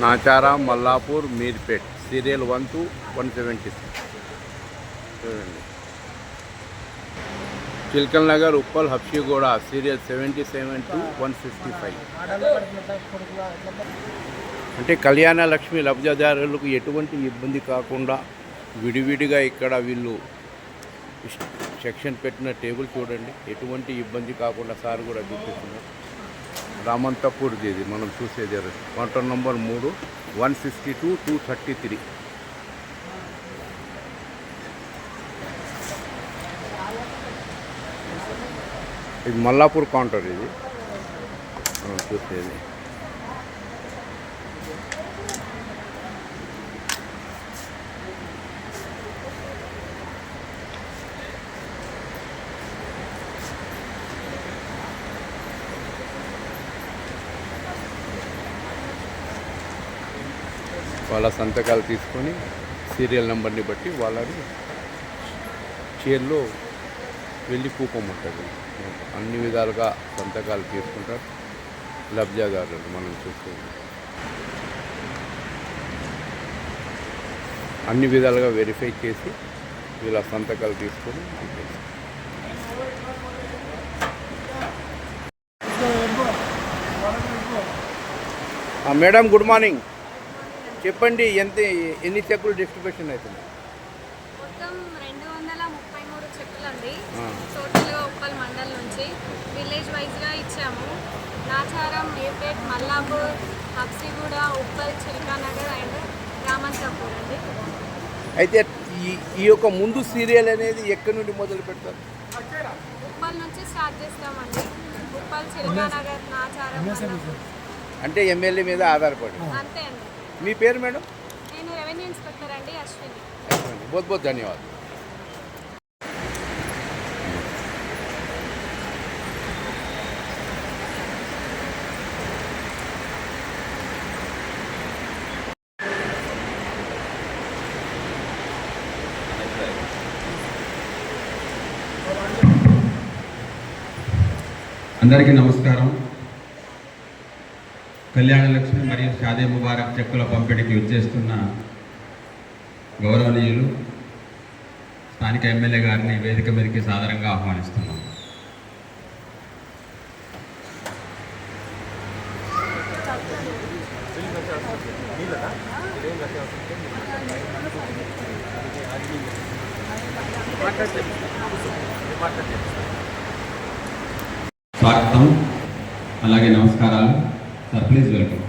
నాచారా, Mallapur, Meerpet serial 1 to 176 చూడండి. చిల్కల్ Nagar, Uppal, హబ్షిగూడ serial 77 to 155. అంటే కళ్యాణ లక్ష్మి లబ్ధిదారులకు ఎటువంటి ఇబ్బంది కాకుండా విడివిడిగా ఇక్కడ వీళ్ళు సెక్షన్ పెట్టిన టేబుల్ చూడండి. ఎటువంటి ఇబ్బంది కాకుండా సార్ కూడా చూపిస్తున్నారు. రామంతపూర్ది ఇది మనం చూసేది కౌంటర్ నంబర్ 3, 152 233. ఇది మల్లాపూర్ కౌంటర్ ఇది మనం చూసేది. వాళ్ళ సంతకాలు తీసుకొని సీరియల్ నెంబర్ని బట్టి వాళ్ళని చైర్లో వెళ్ళి కూపమంటారు. అన్ని విధాలుగా సంతకాలు తీసుకుంటారు లబ్ధిదారులు. మనం చూస్తుంది అన్ని విధాలుగా వెరిఫై చేసి వీళ్ళ సంతకాలు తీసుకొని మేడం గుడ్ మార్నింగ్. చెప్పండి, ఎన్ని చెక్కులు డిస్ట్రిబ్యూషన్ అవుతుంది? మొత్తం 233 చెక్కులు అండి. టోటల్గా ఉప్పల్ మండల్ నుంచి విలేజ్ వైజ్గా ఇచ్చాము. నాచారం, మీర్పేట్, మల్లాపూర్, హబ్సిగూడ, ఉప్పల్, చిల్కానగర్ అండ్ రామంతపూర్ అండి. అయితే ఈ యొక్క ముందు సీరియల్ అనేది ఎక్కడి నుండి మొదలు పెడతారు? ఉప్పల్ నుంచి స్టార్ట్ చేస్తామండి. ఉప్పల్, చిల్కానగర్, నాచారం అంటే ఎమ్మెల్యే మీద ఆధారపడి. అంతే అండి. మీ పేరు మేడం? నేను రెవెన్యూ ఇన్స్పెక్టర్ అండి, అశ్విని. बहुत बहुत धन्यवाद. అందరికీ నమస్కారం. కళ్యాణ లక్ష్మి మరియు షాదీ ముబారక్ చెక్కుల పంపిణీకి వచ్చేస్తున్న గౌరవనీయులు స్థానిక ఎమ్మెల్యే గారిని వేదిక మీదకి సాదరంగా ఆహ్వానిస్తున్నాం. స్వాగతం, అలాగే నమస్కారాలు sir. Please welcome.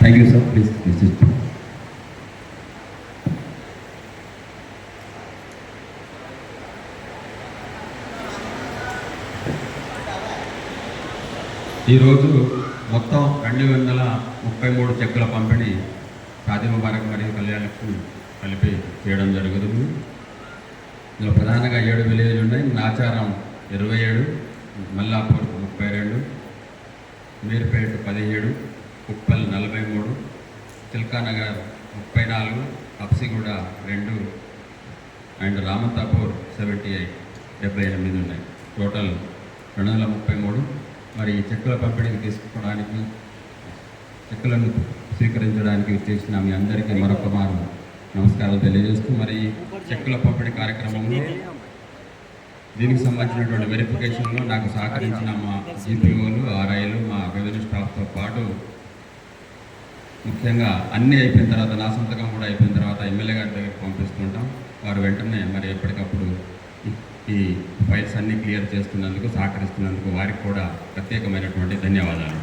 Thank you sir. Please visit. ఈరోజు మొత్తం 233 చెక్కుల పంపిణీ షాదీ ముబారక్ మరియు కళ్యాణ లక్ష్మి కలిపి చేయడం జరుగుతుంది. ఇందులో ప్రధానంగా 7 విలేజ్లు ఉన్నాయి. నాచారం 27, మల్లాపూర్ 32, మీర్పేట 17, ఉప్పల్ 43, చిల్కానగర్ 34, హబ్సిగూడ 2 అండ్ రామంతపూర్ 78 ఉన్నాయి. టోటల్ 233. మరి ఈ చెక్కుల పంపిణీకి తీసుకోవడానికి, చెక్కులను స్వీకరించడానికి వచ్చేసిన మీ అందరికీ మరొక మారు నమస్కారాలు తెలియజేస్తూ, మరి చెక్కుల పంపిణీ కార్యక్రమంలో దీనికి సంబంధించినటువంటి వెరిఫికేషన్లో నాకు సహకరించిన మా జీపీఓలు, ఆర్ఐలు, మా రెవెన్యూ స్టాఫ్తో పాటు ముఖ్యంగా అన్నీ అయిపోయిన తర్వాత, నా సంతకం కూడా అయిపోయిన తర్వాత ఎమ్మెల్యే గారి దగ్గరికి పంపిస్తుంటాం. వారు వెంటనే మరి ఎప్పటికప్పుడు ఈ ఫైల్స్ అన్నీ క్లియర్ చేస్తున్నందుకు, సహకరిస్తున్నందుకు వారికి కూడా ప్రత్యేకమైనటువంటి ధన్యవాదాలు.